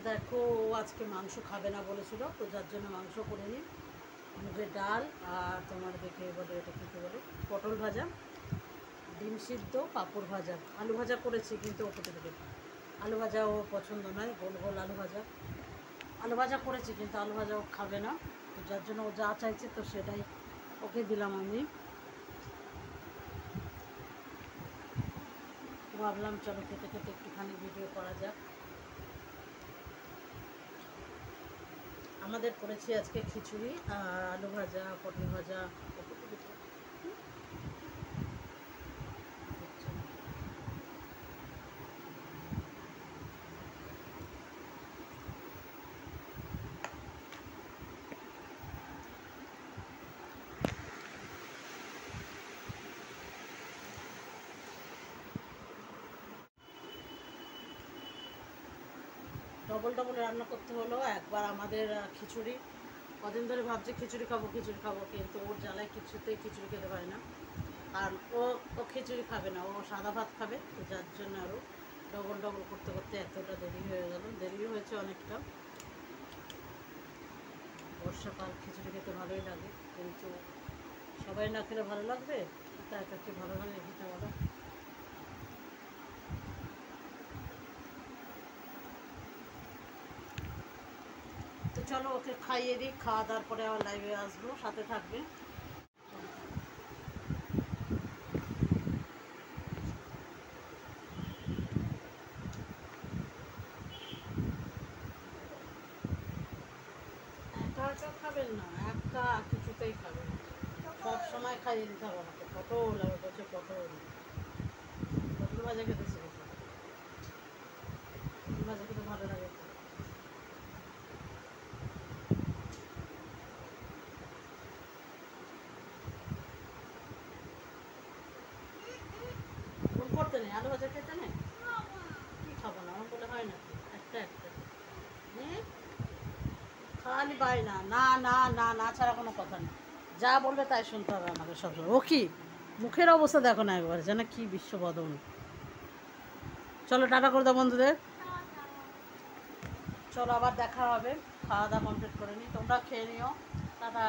দেখো ও আজকে মাংস খাবে না বলেছিল, তো যার জন্য মাংস করে নিই। মুগের ডাল আর তোমার দেখে বলে এটা কী বলে পটল ভাজা, ডিম সিদ্ধ, পাঁপড় ভাজা, আলু ভাজা করেছি কিন্তু ওকে থেকে আলু ভাজা ও পছন্দ নয়, গোল গোল আলু ভাজা করেছি কিন্তু আলু ভাজা ও খাবে না, তো যার জন্য ও যা চাইছে তো সেটাই ওকে দিলাম আমি। ভাবলাম চলো খেতে খেতে একটুখানি ভিডিও করা যাক। আমাদের করেছি আজকে খিচুড়ি আর আলু ভাজা, পটল ভাজা। ডবল ডবল রান্না করতে হলো। একবার আমাদের খিচুড়ি, কদিন ধরে ভাবছি খিচুড়ি খাবো কিন্তু ওর জ্বালায় কিছুতেই খিচুড়ি খেতে পারে না। আর ও খিচুড়ি খাবে না, ও সাদা ভাত খাবে, তো যার জন্য আরও ডবল ডবল করতে করতে এতটা দেরি হয়ে গেল। দেরি হয়েছে অনেকটা। বর্ষাকাল খিচুড়ি খেতে ভালোই লাগে, কিন্তু সবাই না খেলে ভালো লাগবে, একা একা কি ভালো লাগে খেতে বলো। তো চলো ওকে খাইয়ে দিই, খাওয়া দাওয়ার পরে আবার লাইভে আসবো, সাথে থাকবে। একা একা খাবেন না, একা কিছুতেই খাবেন না, সব সময় খাইয়ে দিতে হবে আমাকে। পটল আবার বলছে পটল ভাজা খেতে শিখেছে, পটল ভাজা খেতে ভালো লাগে। ফোন করতে নেই, আলু ভাজা খেতে নেই, কী খাবো না আমার বলে হয় না, একটা একটা খালি বাই না না না না না ছাড়া কোনো কথা নেই, যা বলবে তাই শুনতে হবে আমাকে সবসময়। ও কি মুখের অবস্থা দেখো না একবার, যেন কি বিশ্ব বদন। চলো টাটা করে দাও বন্ধুদের, চলো আবার দেখা হবে। খাওয়া দাওয়া কমপ্লিট করে নিই, তোমরা খেয়ে নিও, টাটা।